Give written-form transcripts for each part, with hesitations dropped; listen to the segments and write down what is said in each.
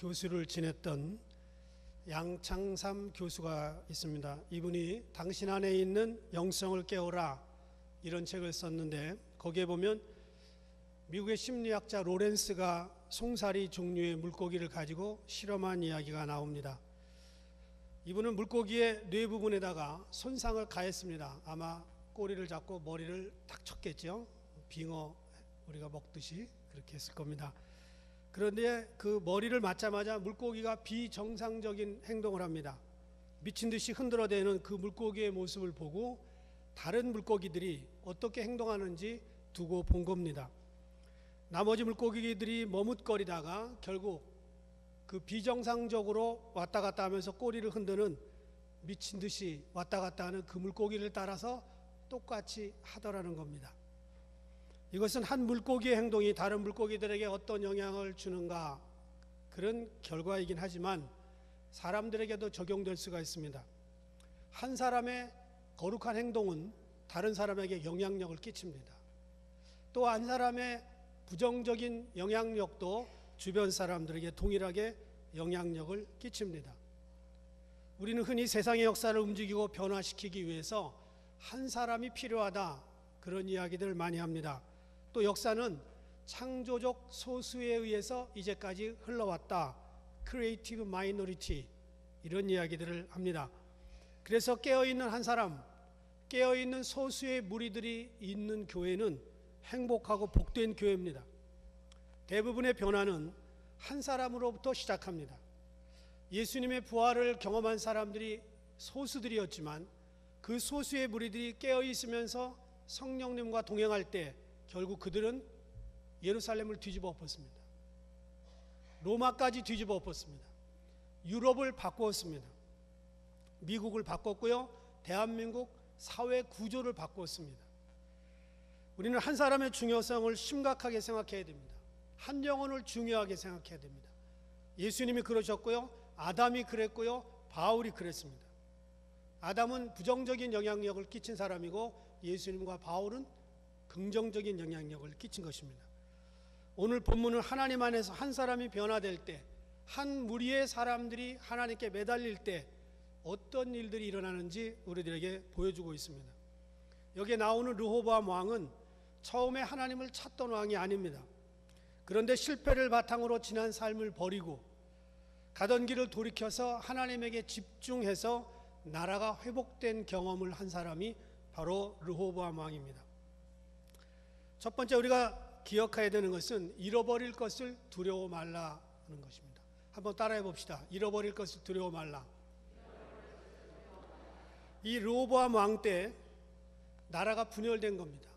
교수를 지냈던 양창삼 교수가 있습니다. 이분이 당신 안에 있는 영성을 깨우라 이런 책을 썼는데, 거기에 보면 미국의 심리학자 로렌스가 송사리 종류의 물고기를 가지고 실험한 이야기가 나옵니다. 이분은 물고기의 뇌 부분에다가 손상을 가했습니다. 아마 꼬리를 잡고 머리를 탁 쳤겠죠. 빙어 우리가 먹듯이 그렇게 했을 겁니다. 그런데 그 머리를 맞자마자 물고기가 비정상적인 행동을 합니다. 미친 듯이 흔들어대는 그 물고기의 모습을 보고 다른 물고기들이 어떻게 행동하는지 두고 본 겁니다. 나머지 물고기들이 머뭇거리다가 결국 그 비정상적으로 왔다 갔다 하면서 꼬리를 흔드는, 미친 듯이 왔다 갔다 하는 그 물고기를 따라서 똑같이 하더라는 겁니다. 이것은 한 물고기의 행동이 다른 물고기들에게 어떤 영향을 주는가, 그런 결과이긴 하지만 사람들에게도 적용될 수가 있습니다. 한 사람의 거룩한 행동은 다른 사람에게 영향력을 끼칩니다. 또 한 사람의 부정적인 영향력도 주변 사람들에게 동일하게 영향력을 끼칩니다. 우리는 흔히 세상의 역사를 움직이고 변화시키기 위해서 한 사람이 필요하다, 그런 이야기들을 많이 합니다. 또 역사는 창조적 소수에 의해서 이제까지 흘러왔다, 크리에이티브 마이너리티, 이런 이야기들을 합니다. 그래서 깨어있는 한 사람, 깨어있는 소수의 무리들이 있는 교회는 행복하고 복된 교회입니다. 대부분의 변화는 한 사람으로부터 시작합니다. 예수님의 부활을 경험한 사람들이 소수들이었지만 그 소수의 무리들이 깨어있으면서 성령님과 동행할 때 결국 그들은 예루살렘을 뒤집어 엎었습니다. 로마까지 뒤집어 엎었습니다. 유럽을 바꾸었습니다. 미국을 바꿨고요, 대한민국 사회 구조를 바꾸었습니다. 우리는 한 사람의 중요성을 심각하게 생각해야 됩니다. 한 영혼을 중요하게 생각해야 됩니다. 예수님이 그러셨고요, 아담이 그랬고요, 바울이 그랬습니다. 아담은 부정적인 영향력을 끼친 사람이고 예수님과 바울은 긍정적인 영향력을 끼친 것입니다. 오늘 본문은 하나님 안에서 한 사람이 변화될 때, 한 무리의 사람들이 하나님께 매달릴 때 어떤 일들이 일어나는지 우리들에게 보여주고 있습니다. 여기에 나오는 르호보암 왕은 처음에 하나님을 찾던 왕이 아닙니다. 그런데 실패를 바탕으로 지난 삶을 버리고 가던 길을 돌이켜서 하나님에게 집중해서 나라가 회복된 경험을 한 사람이 바로 르호보암 왕입니다. 첫 번째 우리가 기억해야 되는 것은 잃어버릴 것을 두려워 말라는 것입니다. 한번 따라해 봅시다. 잃어버릴 것을 두려워 말라. 이 르호보암 왕 때 나라가 분열된 겁니다.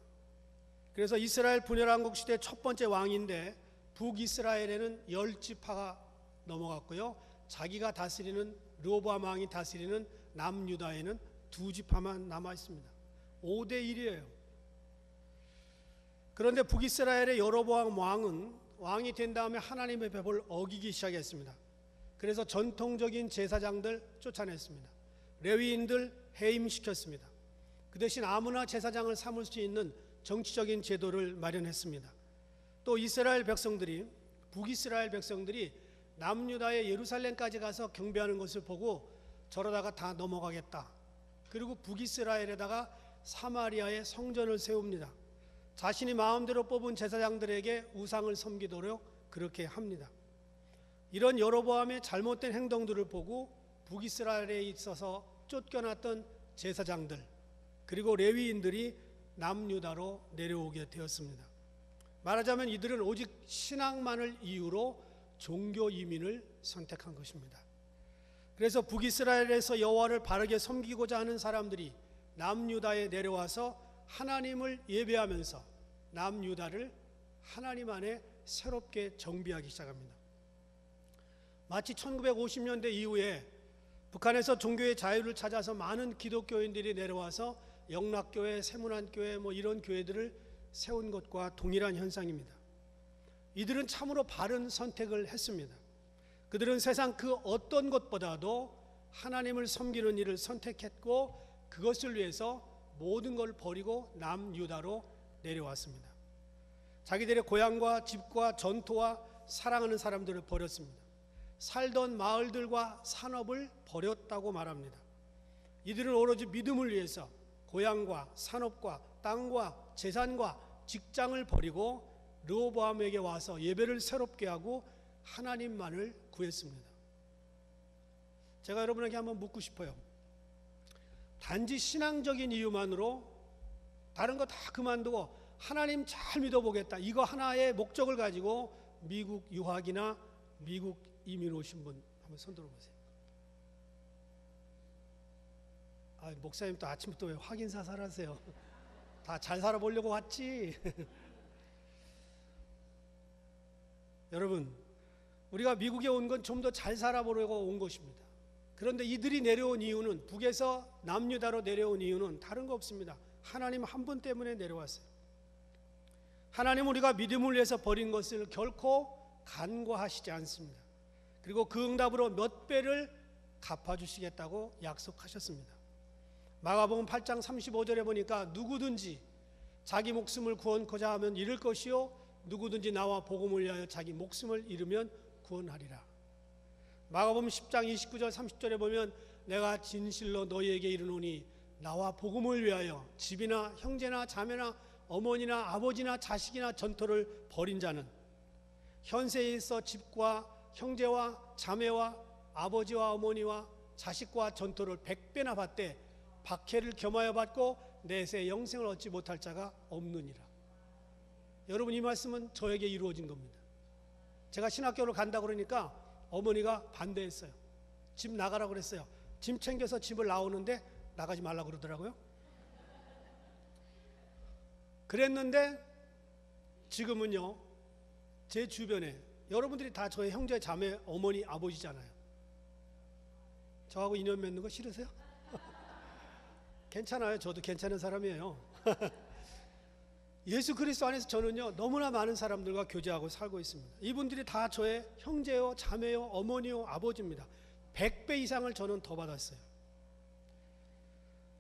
그래서 이스라엘 분열왕국 시대 첫 번째 왕인데 북이스라엘에는 10지파가 넘어갔고요, 자기가 다스리는, 르호보암 왕이 다스리는 남유다에는 2지파만 남아 있습니다. 5대 1이에요. 그런데 북이스라엘의 여로보암 왕은 왕이 된 다음에 하나님의 법을 어기기 시작했습니다. 그래서 전통적인 제사장들 쫓아냈습니다. 레위인들 해임시켰습니다. 그 대신 아무나 제사장을 삼을 수 있는 정치적인 제도를 마련했습니다. 또 이스라엘 백성들이, 북이스라엘 백성들이 남유다의 예루살렘까지 가서 경배하는 것을 보고 저러다가 다 넘어가겠다. 그리고 북이스라엘에다가 사마리아에 성전을 세웁니다. 자신이 마음대로 뽑은 제사장들에게 우상을 섬기도록 그렇게 합니다. 이런 여로보암의 잘못된 행동들을 보고 북이스라엘에 있어서 쫓겨났던 제사장들 그리고 레위인들이 남유다로 내려오게 되었습니다. 말하자면 이들은 오직 신앙만을 이유로 종교 이민을 선택한 것입니다. 그래서 북이스라엘에서 여호와를 바르게 섬기고자 하는 사람들이 남유다에 내려와서 하나님을 예배하면서 남유다를 하나님 안에 새롭게 정비하기 시작합니다. 마치 1950년대 이후에 북한에서 종교의 자유를 찾아서 많은 기독교인들이 내려와서 영락교회, 세문안교회 이런 교회들을 세운 것과 동일한 현상입니다. 이들은 참으로 바른 선택을 했습니다. 그들은 세상 그 어떤 것보다도 하나님을 섬기는 일을 선택했고 그것을 위해서 모든 걸 버리고 남유다로 내려왔습니다. 자기들의 고향과 집과 전토와 사랑하는 사람들을 버렸습니다. 살던 마을들과 산업을 버렸다고 말합니다. 이들은 오로지 믿음을 위해서 고향과 산업과 땅과 재산과 직장을 버리고 르호보암에게 와서 예배를 새롭게 하고 하나님만을 구했습니다. 제가 여러분에게 한번 묻고 싶어요. 단지 신앙적인 이유만으로 다른 거 다 그만두고 하나님 잘 믿어보겠다, 이거 하나의 목적을 가지고 미국 유학이나 미국 이민 오신 분 한번 손 들어보세요. 목사님 또 아침부터 왜 확인사살하세요? 다 잘 살아보려고 왔지. 여러분, 우리가 미국에 온 건 좀 더 잘 살아보려고 온 것입니다. 그런데 이들이 내려온 이유는, 북에서 남유다로 내려온 이유는 다른 거 없습니다. 하나님 한 분 때문에 내려왔어요. 하나님 우리가 믿음을 위해서 버린 것을 결코 간과하시지 않습니다. 그리고 그 응답으로 몇 배를 갚아주시겠다고 약속하셨습니다. 마가복음 8장 35절에 보니까 누구든지 자기 목숨을 구원코자 하면 잃을 것이요 누구든지 나와 복음을 위하여 자기 목숨을 잃으면 구원하리라. 마가복음 10장 29절 30절에 보면 내가 진실로 너희에게 이르노니 나와 복음을 위하여 집이나 형제나 자매나 어머니나 아버지나 자식이나 전토를 벌인 자는 현세에 있어 집과 형제와 자매와 아버지와 어머니와 자식과 전토를 100배나 받되 박해를 겸하여 받고 내세 영생을 얻지 못할 자가 없느니라. 여러분, 이 말씀은 저에게 이루어진 겁니다. 제가 신학교를 간다고 그러니까 어머니가 반대했어요. 집 나가라고 그랬어요. 짐 챙겨서 집을 나오는데 나가지 말라고 그러더라고요. 그랬는데 지금은요, 제 주변에 여러분들이 다 저의 형제 자매 어머니 아버지잖아요. 저하고 인연 맺는 거 싫으세요? 괜찮아요. 저도 괜찮은 사람이에요. 예수 그리스도 안에서 저는요, 너무나 많은 사람들과 교제하고 살고 있습니다. 이분들이 다 저의 형제요 자매요 어머니요 아버지입니다. 100배 이상을 저는 더 받았어요.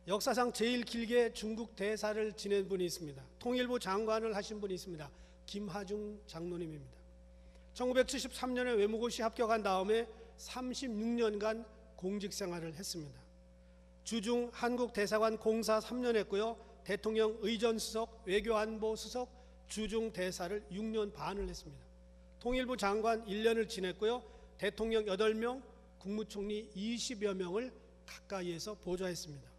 역사상 제일 길게 중국 대사를 지낸 분이 있습니다. 통일부 장관을 하신 분이 있습니다. 김하중 장로님입니다. 1973년에 외무고시 합격한 다음에 36년간 공직생활을 했습니다. 주중 한국대사관 공사 3년 했고요. 대통령 의전수석, 외교안보수석, 주중 대사를 6년 반을 했습니다. 통일부 장관 1년을 지냈고요. 대통령 8명, 국무총리 20여 명을 가까이에서 보좌했습니다.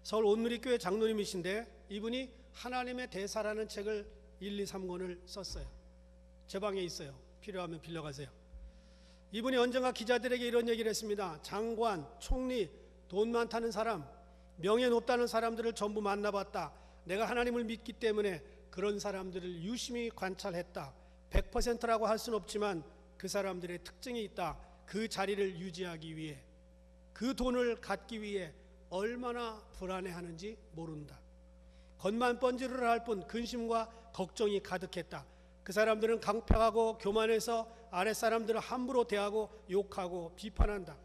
서울 온누리교회 장로님이신데 이분이 하나님의 대사라는 책을 1, 2, 3권을 썼어요. 제 방에 있어요. 필요하면 빌려가세요. 이분이 언젠가 기자들에게 이런 얘기를 했습니다. 장관, 총리, 돈 많다는 사람, 명예 높다는 사람들을 전부 만나봤다. 내가 하나님을 믿기 때문에 그런 사람들을 유심히 관찰했다. 100%라고 할 수는 없지만 그 사람들의 특징이 있다. 그 자리를 유지하기 위해, 그 돈을 갖기 위해 얼마나 불안해하는지 모른다. 겉만 번지르르 할 뿐 근심과 걱정이 가득했다. 그 사람들은 강팍하고 교만해서 아랫사람들을 함부로 대하고 욕하고 비판한다.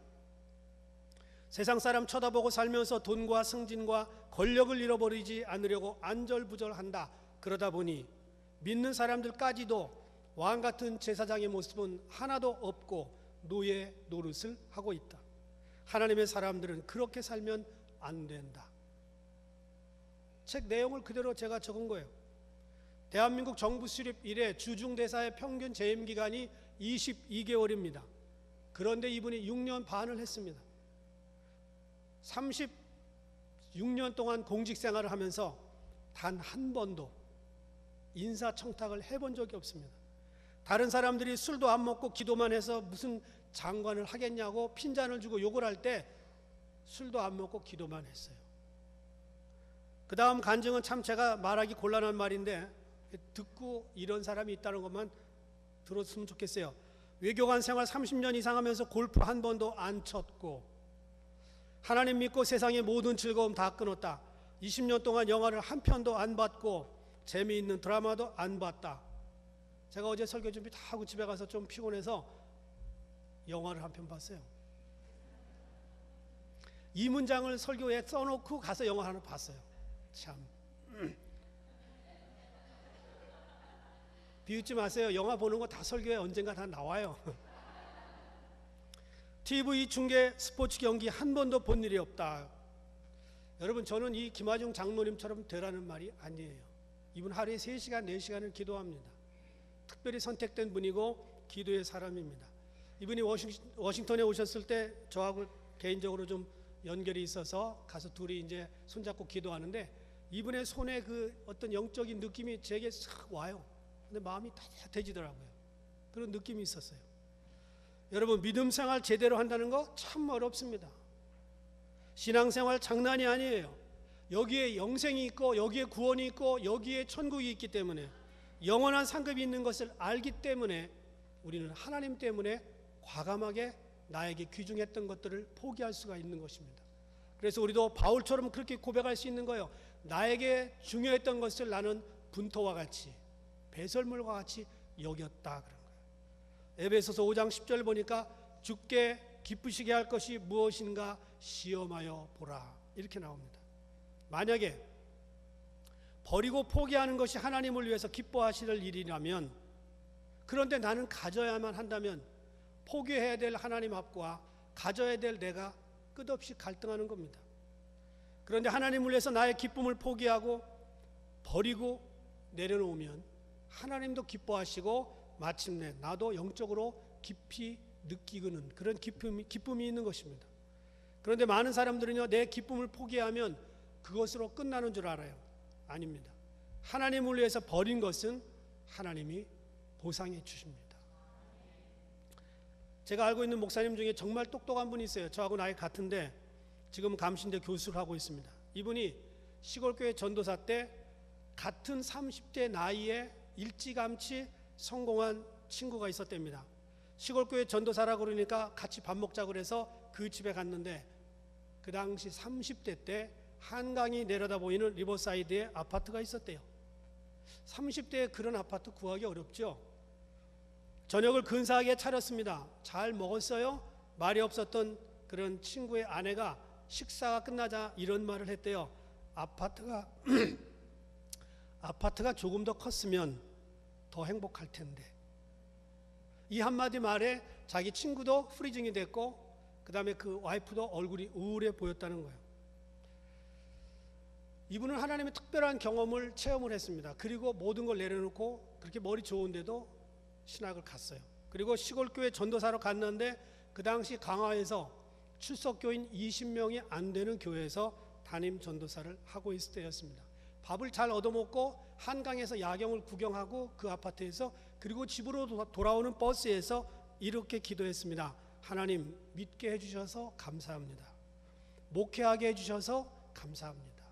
세상 사람 쳐다보고 살면서 돈과 승진과 권력을 잃어버리지 않으려고 안절부절한다. 그러다 보니 믿는 사람들까지도 왕같은 제사장의 모습은 하나도 없고 노예 노릇을 하고 있다. 하나님의 사람들은 그렇게 살면 안 된다. 책 내용을 그대로 제가 적은 거예요. 대한민국 정부 수립 이래 주중대사의 평균 재임 기간이 22개월입니다. 그런데 이분이 6년 반을 했습니다. 36년 동안 공직생활을 하면서 단 한 번도 인사청탁을 해본 적이 없습니다. 다른 사람들이 술도 안 먹고 기도만 해서 무슨 장관을 하겠냐고 핀잔을 주고 욕을 할 때 술도 안 먹고 기도만 했어요. 그 다음 간증은 참 제가 말하기 곤란한 말인데 듣고 이런 사람이 있다는 것만 들었으면 좋겠어요. 외교관 생활 30년 이상 하면서 골프 한 번도 안 쳤고 하나님 믿고 세상의 모든 즐거움 다 끊었다. 20년 동안 영화를 한 편도 안 봤고 재미있는 드라마도 안 봤다. 제가 어제 설교 준비 다 하고 집에 가서 좀 피곤해서 영화를 한 편 봤어요. 이 문장을 설교에 써놓고 가서 영화 하나 봤어요. 참 비웃지 마세요. 영화 보는 거 다 설교에 언젠가 다 나와요. TV 중계 스포츠 경기 한 번도 본 일이 없다. 여러분, 저는 이 김하중 장로님처럼 되라는 말이 아니에요. 이분 하루에 3시간, 4시간을 기도합니다. 특별히 선택된 분이고 기도의 사람입니다. 이분이 워싱턴에 오셨을 때 저하고 개인적으로 좀 연결이 있어서 가서 둘이 이제 손잡고 기도하는데, 이분의 손에 그 어떤 영적인 느낌이 제게 싹 와요. 근데 마음이 따뜻해지더라고요. 그런 느낌이 있었어요. 여러분, 믿음 생활 제대로 한다는 거 참 어렵습니다. 신앙생활 장난이 아니에요. 여기에 영생이 있고 여기에 구원이 있고 여기에 천국이 있기 때문에, 영원한 상급이 있는 것을 알기 때문에 우리는 하나님 때문에 과감하게 나에게 귀중했던 것들을 포기할 수가 있는 것입니다. 그래서 우리도 바울처럼 그렇게 고백할 수 있는 거예요. 나에게 중요했던 것을 나는 분토와 같이, 배설물과 같이 여겼다, 그런 거예요. 에베소서 5장 10절 보니까 주께 기쁘시게 할 것이 무엇인가 시험하여 보라, 이렇게 나옵니다. 만약에 버리고 포기하는 것이 하나님을 위해서 기뻐하실 일이라면, 그런데 나는 가져야만 한다면 포기해야 될 하나님 앞과 가져야 될 내가 끝없이 갈등하는 겁니다. 그런데 하나님을 위해서 나의 기쁨을 포기하고 버리고 내려놓으면 하나님도 기뻐하시고 마침내 나도 영적으로 깊이 느끼는 그런 기쁨이 있는 것입니다. 그런데 많은 사람들은요, 내 기쁨을 포기하면 그것으로 끝나는 줄 알아요. 아닙니다. 하나님을 위해서 버린 것은 하나님이 보상해 주십니다. 제가 알고 있는 목사님 중에 정말 똑똑한 분이 있어요. 저하고 나이 같은데 지금 감신대 교수를 하고 있습니다. 이분이 시골교회 전도사 때 같은 30대 나이에 일찌감치 성공한 친구가 있었답니다. 시골교회 전도사라고 그러니까 같이 밥 먹자고 그래서 그 집에 갔는데, 그 당시 30대 때 한강이 내려다 보이는 리버사이드에 아파트가 있었대요. 30대에 그런 아파트 구하기 어렵죠. 저녁을 근사하게 차렸습니다. 잘 먹었어요? 말이 없었던 그런 친구의 아내가 식사가 끝나자 이런 말을 했대요. 아파트가 조금 더 컸으면 더 행복할 텐데. 이 한마디 말에 자기 친구도 프리징이 됐고, 그 다음에 그 와이프도 얼굴이 우울해 보였다는 거예요. 이분은 하나님의 특별한 경험을 체험을 했습니다. 그리고 모든 걸 내려놓고 그렇게 머리 좋은데도 신학을 갔어요. 그리고 시골교회 전도사로 갔는데, 그 당시 강화에서 출석교인 20명이 안 되는 교회에서 담임 전도사를 하고 있을 때였습니다. 밥을 잘 얻어먹고 한강에서 야경을 구경하고 그 아파트에서, 그리고 집으로 돌아오는 버스에서 이렇게 기도했습니다. 하나님, 믿게 해주셔서 감사합니다. 목회하게 해주셔서 감사합니다.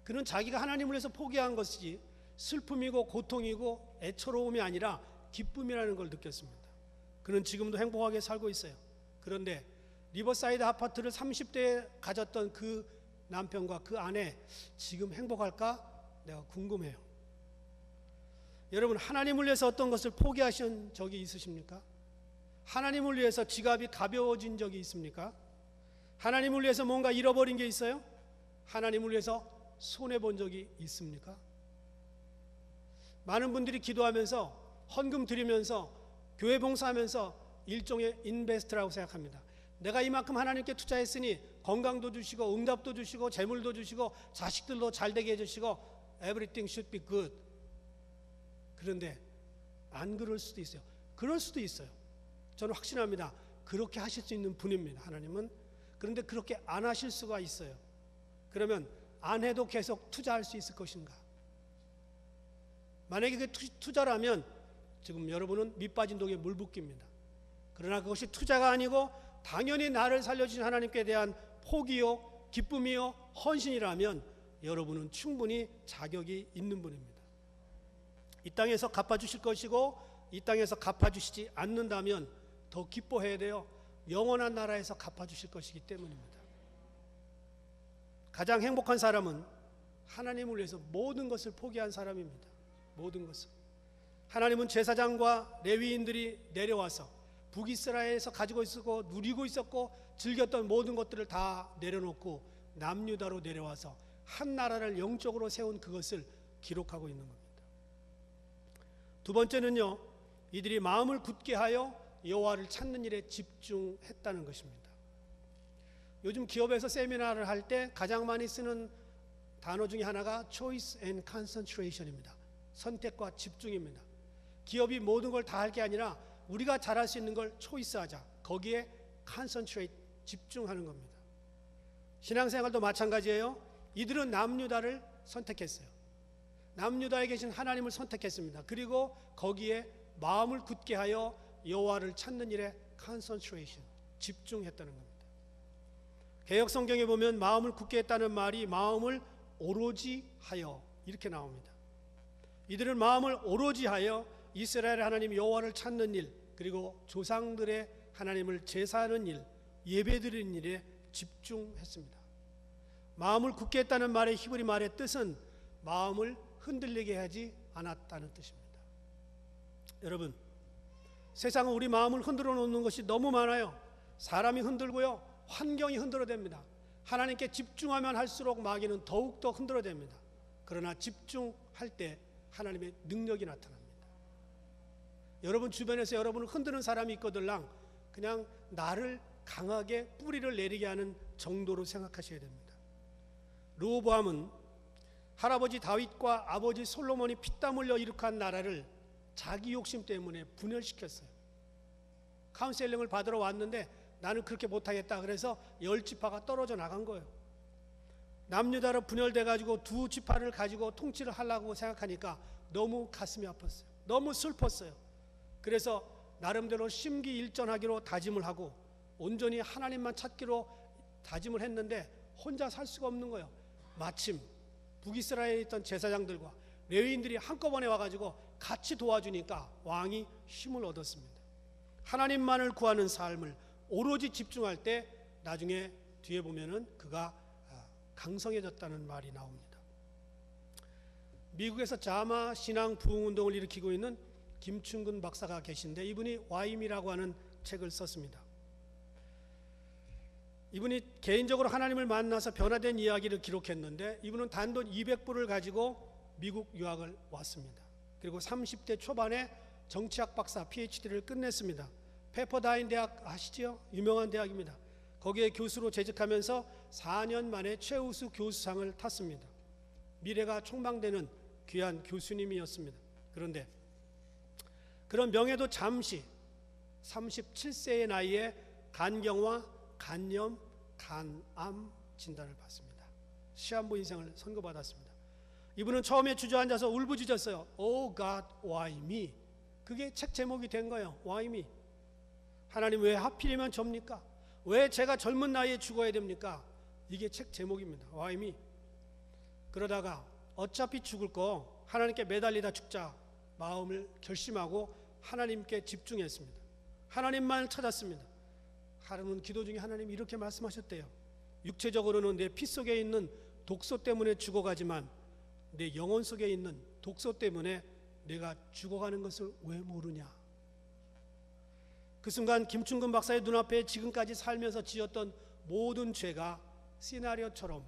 그는 자기가 하나님을 위해서 포기한 것이지 슬픔이고 고통이고 애처로움이 아니라 기쁨이라는 걸 느꼈습니다. 그는 지금도 행복하게 살고 있어요. 그런데 리버사이드 아파트를 30대에 가졌던 그 남편과 그 아내, 지금 행복할까? 내가 궁금해요. 여러분, 하나님을 위해서 어떤 것을 포기하신 적이 있으십니까? 하나님을 위해서 지갑이 가벼워진 적이 있습니까? 하나님을 위해서 뭔가 잃어버린 게 있어요? 하나님을 위해서 손해본 적이 있습니까? 많은 분들이 기도하면서, 헌금 드리면서, 교회 봉사하면서 일종의 인베스트라고 생각합니다. 내가 이만큼 하나님께 투자했으니 건강도 주시고 응답도 주시고 재물도 주시고 자식들도 잘 되게 해주시고 everything should be good. 그런데 안 그럴 수도 있어요. 그럴 수도 있어요. 저는 확신합니다. 그렇게 하실 수 있는 분입니다, 하나님은. 그런데 그렇게 안 하실 수가 있어요. 그러면 안 해도 계속 투자할 수 있을 것인가? 만약에 그 투자라면 지금 여러분은 밑 빠진 독에 물 붓기입니다. 그러나 그것이 투자가 아니고 당연히 나를 살려주신 하나님께 대한 포기요, 기쁨이요, 헌신이라면 여러분은 충분히 자격이 있는 분입니다. 이 땅에서 갚아주실 것이고 이 땅에서 갚아주시지 않는다면 더 기뻐해야 돼요. 영원한 나라에서 갚아주실 것이기 때문입니다. 가장 행복한 사람은 하나님을 위해서 모든 것을 포기한 사람입니다. 모든 것을. 하나님은 제사장과 레위인들이 내려와서 북이스라엘에서 가지고 있었고 누리고 있었고 즐겼던 모든 것들을 다 내려놓고 남유다로 내려와서 한 나라를 영적으로 세운 그것을 기록하고 있는 겁니다. 두 번째는요, 이들이 마음을 굳게 하여 여호와를 찾는 일에 집중했다는 것입니다. 요즘 기업에서 세미나를 할 때 가장 많이 쓰는 단어 중에 하나가 choice and concentration입니다. 선택과 집중입니다. 기업이 모든 걸 다 할 게 아니라 우리가 잘할 수 있는 걸 초이스하자. 거기에 concentrate, 집중하는 겁니다. 신앙생활도 마찬가지예요. 이들은 남유다를 선택했어요. 남유다에 계신 하나님을 선택했습니다. 그리고 거기에 마음을 굳게 하여 여호와를 찾는 일에 concentration, 집중했다는 겁니다. 개역 성경에 보면 마음을 굳게 했다는 말이 마음을 오로지 하여 이렇게 나옵니다. 이들은 마음을 오로지 하여 이스라엘 하나님 여호와를 찾는 일, 그리고 조상들의 하나님을 제사하는 일, 예배드리는 일에 집중했습니다. 마음을 굳게 했다는 말의 히브리 말의 뜻은 마음을 흔들리게 하지 않았다는 뜻입니다. 여러분, 세상은 우리 마음을 흔들어 놓는 것이 너무 많아요. 사람이 흔들고요, 환경이 흔들어댑니다. 하나님께 집중하면 할수록 마귀는 더욱더 흔들어댑니다. 그러나 집중할 때 하나님의 능력이 나타납니다. 여러분 주변에서 여러분을 흔드는 사람이 있거들랑 그냥 나를 강하게 뿌리를 내리게 하는 정도로 생각하셔야 됩니다. 르호보암은 할아버지 다윗과 아버지 솔로몬이 피땀 흘려 이룩한 나라를 자기 욕심 때문에 분열시켰어요. 카운셀링을 받으러 왔는데 나는 그렇게 못하겠다. 그래서 10지파가 떨어져 나간 거예요. 남유다로 분열돼 가지고 두 지파를 가지고 통치를 하려고 생각하니까 너무 가슴이 아팠어요. 너무 슬펐어요. 그래서 나름대로 심기일전하기로 다짐을 하고 온전히 하나님만 찾기로 다짐을 했는데 혼자 살 수가 없는 거예요. 마침 북이스라엘에 있던 제사장들과 레위인들이 한꺼번에 와가지고 같이 도와주니까 왕이 힘을 얻었습니다. 하나님만을 구하는 삶을 오로지 집중할 때 나중에 뒤에 보면은 그가 강성해졌다는 말이 나옵니다. 미국에서 자마 신앙 부흥 운동을 일으키고 있는 김충근 박사가 계신데 이분이 와임이라고 하는 책을 썼습니다. 이분이 개인적으로 하나님을 만나서 변화된 이야기를 기록했는데 이분은 단돈 200불을 가지고 미국 유학을 왔습니다. 그리고 30대 초반에 정치학 박사 PhD를 끝냈습니다. 페퍼다인 대학 아시죠? 유명한 대학입니다. 거기에 교수로 재직하면서 4년 만에 최우수 교수상을 탔습니다. 미래가 촉망되는 귀한 교수님이었습니다. 그런데 그런 명예도 잠시 37세의 나이에 간경화, 간염, 간암 진단을 받습니다. 시한부 인생을 선고받았습니다. 이분은 처음에 주저앉아서 울부짖었어요. Oh God, why me? 그게 책 제목이 된 거예요. Why me? 하나님 왜 하필이면 접니까? 왜 제가 젊은 나이에 죽어야 됩니까? 이게 책 제목입니다. Why me? 그러다가 어차피 죽을 거 하나님께 매달리다 죽자 마음을 결심하고 하나님께 집중했습니다. 하나님만 찾았습니다. 하루는 기도 중에 하나님이 이렇게 말씀하셨대요. 육체적으로는 내 피 속에 있는 독소 때문에 죽어가지만 내 영혼 속에 있는 독소 때문에 내가 죽어가는 것을 왜 모르냐. 그 순간 김충근 박사의 눈앞에 지금까지 살면서 지었던 모든 죄가 시나리오처럼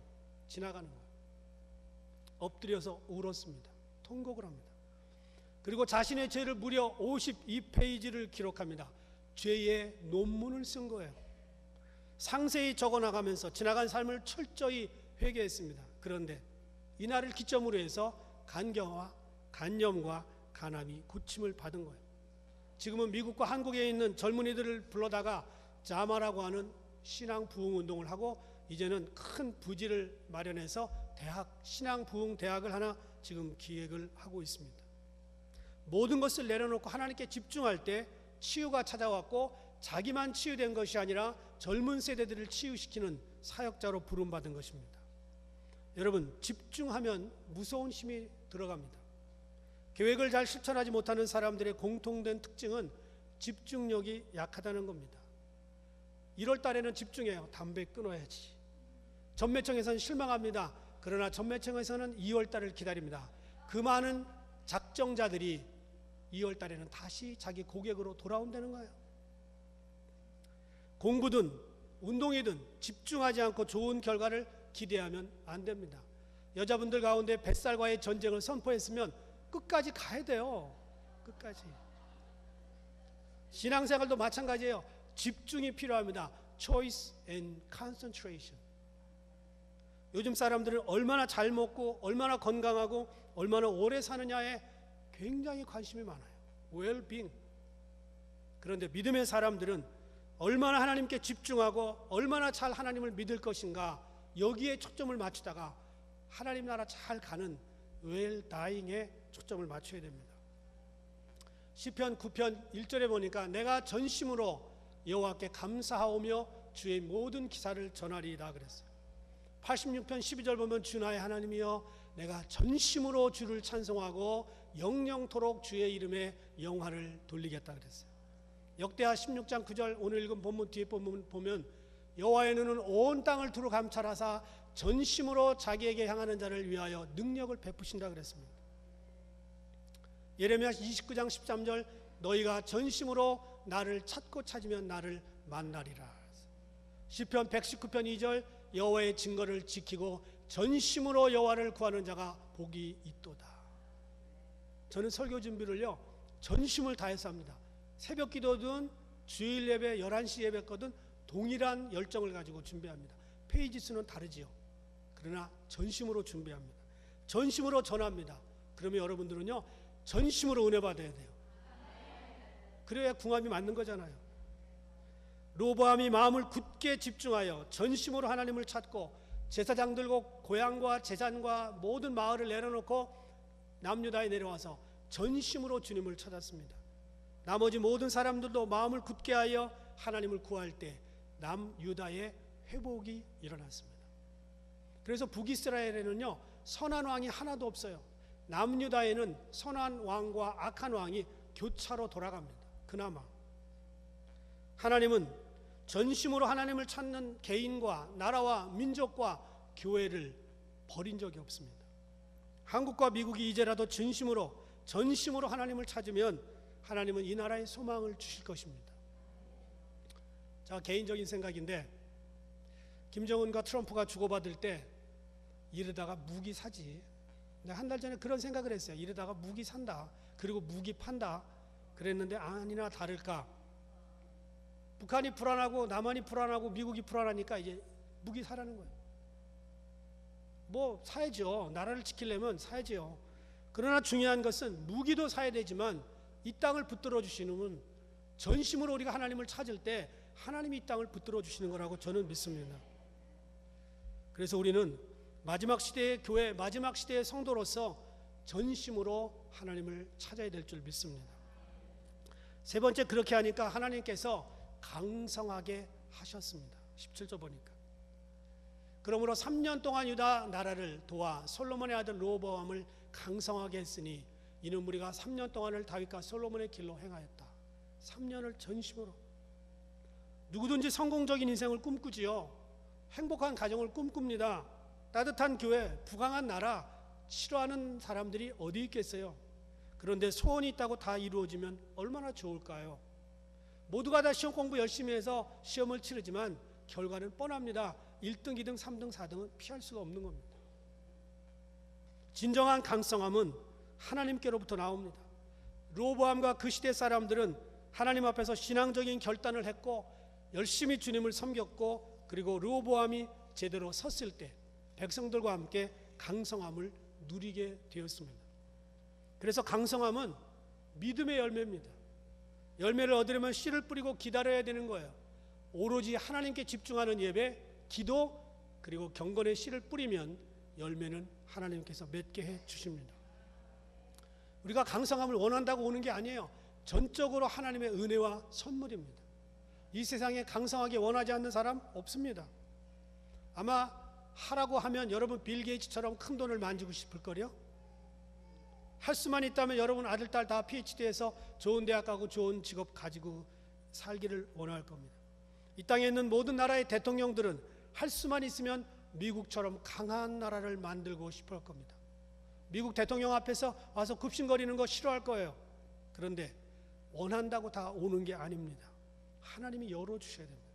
지나가는 거예요. 엎드려서 울었습니다. 통곡을 합니다. 그리고 자신의 죄를 무려 52페이지를 기록합니다. 죄의 논문을 쓴 거예요. 상세히 적어나가면서 지나간 삶을 철저히 회개했습니다. 그런데 이날을 기점으로 해서 간경화, 간염과 간암이 고침을 받은 거예요. 지금은 미국과 한국에 있는 젊은이들을 불러다가 자마라고 하는 신앙 부흥 운동을 하고 이제는 큰 부지를 마련해서 대학, 신앙 부흥 대학을 하나 지금 기획을 하고 있습니다. 모든 것을 내려놓고 하나님께 집중할 때 치유가 찾아왔고 자기만 치유된 것이 아니라 젊은 세대들을 치유시키는 사역자로 부름받은 것입니다. 여러분, 집중하면 무서운 힘이 들어갑니다. 계획을 잘 실천하지 못하는 사람들의 공통된 특징은 집중력이 약하다는 겁니다. 1월 달에는 집중해요. 담배 끊어야지. 전매청에서는 실망합니다. 그러나 전매청에서는 2월 달을 기다립니다. 그 많은 작정자들이 2월 달에는 다시 자기 고객으로 돌아온다는 거예요. 공부든 운동이든 집중하지 않고 좋은 결과를 기대하면 안 됩니다. 여자분들 가운데 뱃살과의 전쟁을 선포했으면 끝까지 가야 돼요. 끝까지. 신앙생활도 마찬가지예요. 집중이 필요합니다. Choice and concentration. 요즘 사람들은 얼마나 잘 먹고 얼마나 건강하고 얼마나 오래 사느냐에 굉장히 관심이 많아요. well-being. 그런데 믿음의 사람들은 얼마나 하나님께 집중하고 얼마나 잘 하나님을 믿을 것인가, 여기에 초점을 맞추다가 하나님 나라 잘 가는 well-dying에 초점을 맞춰야 됩니다. 시편 9편 1절에 보니까 내가 전심으로 여호와께 감사하오며 주의 모든 기사를 전하리이다 그랬어요. 86편 12절 보면 주 나의 하나님이여 내가 전심으로 주를 찬송하고 영영토록 주의 이름에 영화를 돌리겠다 그랬어요. 역대하 16장 9절 오늘 읽은 본문 뒤에 보면 여호와의 눈은 온 땅을 두루 감찰하사 전심으로 자기에게 향하는 자를 위하여 능력을 베푸신다 그랬습니다. 예레미야 29장 13절 너희가 전심으로 나를 찾고 찾으면 나를 만나리라. 시편 119편 2절 여호와의 증거를 지키고 전심으로 여호와를 구하는 자가 복이 있도다. 저는 설교 준비를요 전심을 다해서 합니다. 새벽 기도든 주일 예배 11시 예배거든 동일한 열정을 가지고 준비합니다. 페이지 수는 다르지요. 그러나 전심으로 준비합니다. 전심으로 전합니다. 그러면 여러분들은요 전심으로 은혜 받아야 돼요. 그래야 궁합이 맞는 거잖아요. 로보암이 마음을 굳게 집중하여 전심으로 하나님을 찾고 제사장 들고 고향과 제산과 모든 마을을 내려놓고 남유다에 내려와서 전심으로 주님을 찾았습니다. 나머지 모든 사람들도 마음을 굳게 하여 하나님을 구할 때 남유다의 회복이 일어났습니다. 그래서 북이스라엘에는요 선한 왕이 하나도 없어요. 남유다에는 선한 왕과 악한 왕이 교차로 돌아갑니다. 그나마 하나님은 전심으로 하나님을 찾는 개인과 나라와 민족과 교회를 버린 적이 없습니다. 한국과 미국이 이제라도 전심으로 하나님을 찾으면 하나님은 이 나라에 소망을 주실 것입니다. 자, 개인적인 생각인데 김정은과 트럼프가 주고받을 때 이러다가 무기 사지. 한 달 전에 그런 생각을 했어요. 이러다가 무기 산다. 그리고 무기 판다. 그랬는데 아니나 다를까 북한이 불안하고 남한이 불안하고 미국이 불안하니까 이제 무기 사라는 거예요. 뭐 사야죠. 나라를 지키려면 사야죠. 그러나 중요한 것은 무기도 사야 되지만 이 땅을 붙들어 주시는 분, 전심으로 우리가 하나님을 찾을 때 하나님이 이 땅을 붙들어 주시는 거라고 저는 믿습니다. 그래서 우리는 마지막 시대의 교회, 마지막 시대의 성도로서 전심으로 하나님을 찾아야 될 줄 믿습니다. 세 번째, 그렇게 하니까 하나님께서 강성하게 하셨습니다. 17절 보니까 그러므로 3년 동안 유다 나라를 도와 솔로몬의 아들 르호보암을 강성하게 했으니 이는 우리가 3년 동안을 다윗과 솔로몬의 길로 행하였다. 3년을 전심으로. 누구든지 성공적인 인생을 꿈꾸지요. 행복한 가정을 꿈꿉니다. 따뜻한 교회, 부강한 나라 싫어하는 사람들이 어디 있겠어요? 그런데 소원이 있다고 다 이루어지면 얼마나 좋을까요? 모두가 다 시험 공부 열심히 해서 시험을 치르지만 결과는 뻔합니다. 1등, 2등, 3등, 4등은 피할 수가 없는 겁니다. 진정한 강성함은 하나님께로부터 나옵니다. 르호보암과 그 시대 사람들은 하나님 앞에서 신앙적인 결단을 했고 열심히 주님을 섬겼고 그리고 르호보암이 제대로 섰을 때 백성들과 함께 강성함을 누리게 되었습니다. 그래서 강성함은 믿음의 열매입니다. 열매를 얻으려면 씨를 뿌리고 기다려야 되는 거예요. 오로지 하나님께 집중하는 예배, 기도, 그리고 경건의 씨를 뿌리면 열매는 하나님께서 맺게 해 주십니다. 우리가 강성함을 원한다고 오는 게 아니에요. 전적으로 하나님의 은혜와 선물입니다. 이 세상에 강성하게 원하지 않는 사람 없습니다. 아마 하라고 하면 여러분 빌 게이츠처럼 큰 돈을 만지고 싶을 거요. 할 수만 있다면 여러분 아들, 딸 다 PhD해서 좋은 대학 가고 좋은 직업 가지고 살기를 원할 겁니다. 이 땅에 있는 모든 나라의 대통령들은 할 수만 있으면 미국처럼 강한 나라를 만들고 싶어 할 겁니다. 미국 대통령 앞에서 와서 굽신거리는 거 싫어할 거예요. 그런데 원한다고 다 오는 게 아닙니다. 하나님이 열어주셔야 됩니다.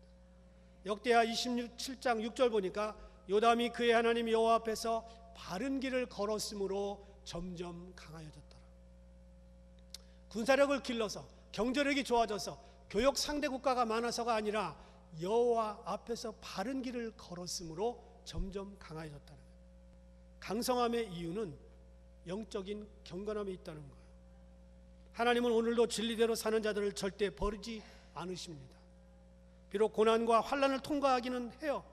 역대하 27장 6절 보니까 요담이 그의 하나님 여호와 앞에서 바른 길을 걸었으므로 점점 강하여졌더라. 군사력을 길러서 경제력이 좋아져서 교역 상대 국가가 많아서가 아니라 여호와 앞에서 바른 길을 걸었으므로 점점 강해졌다는 거예요. 강성함의 이유는 영적인 경건함에 있다는 거예요. 하나님은 오늘도 진리대로 사는 자들을 절대 버리지 않으십니다. 비록 고난과 환난을 통과하기는 해요.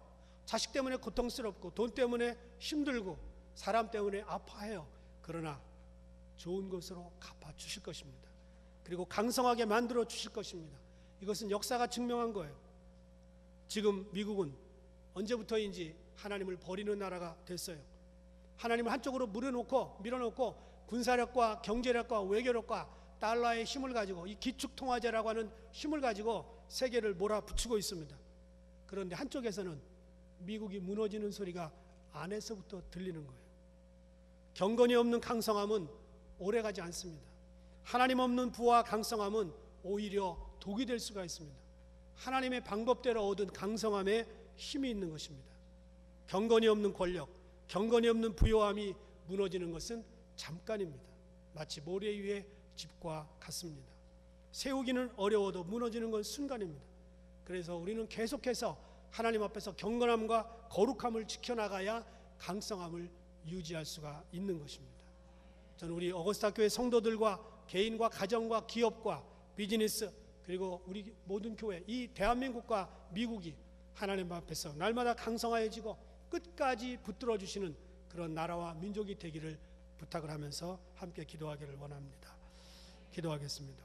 자식 때문에 고통스럽고 돈 때문에 힘들고 사람 때문에 아파해요. 그러나 좋은 것으로 갚아주실 것입니다. 그리고 강성하게 만들어 주실 것입니다. 이것은 역사가 증명한 거예요. 지금 미국은 언제부터인지 하나님을 버리는 나라가 됐어요. 하나님을 한쪽으로 밀어놓고 군사력과 경제력과 외교력과 달러의 힘을 가지고 이 기축통화제라고 하는 힘을 가지고 세계를 몰아붙이고 있습니다. 그런데 한쪽에서는 미국이 무너지는 소리가 안에서부터 들리는 거예요. 경건이 없는 강성함은 오래가지 않습니다. 하나님 없는 부와 강성함은 오히려 독이 될 수가 있습니다. 하나님의 방법대로 얻은 강성함에 힘이 있는 것입니다. 경건이 없는 권력, 경건이 없는 부요함이 무너지는 것은 잠깐입니다. 마치 모래 위의 집과 같습니다. 세우기는 어려워도 무너지는 건 순간입니다. 그래서 우리는 계속해서 하나님 앞에서 경건함과 거룩함을 지켜나가야 강성함을 유지할 수가 있는 것입니다. 저는 우리 어거스타 교회 성도들과 개인과 가정과 기업과 비즈니스 그리고 우리 모든 교회, 이 대한민국과 미국이 하나님 앞에서 날마다 강성해지고 끝까지 붙들어 주시는 그런 나라와 민족이 되기를 부탁을 하면서 함께 기도하기를 원합니다. 기도하겠습니다.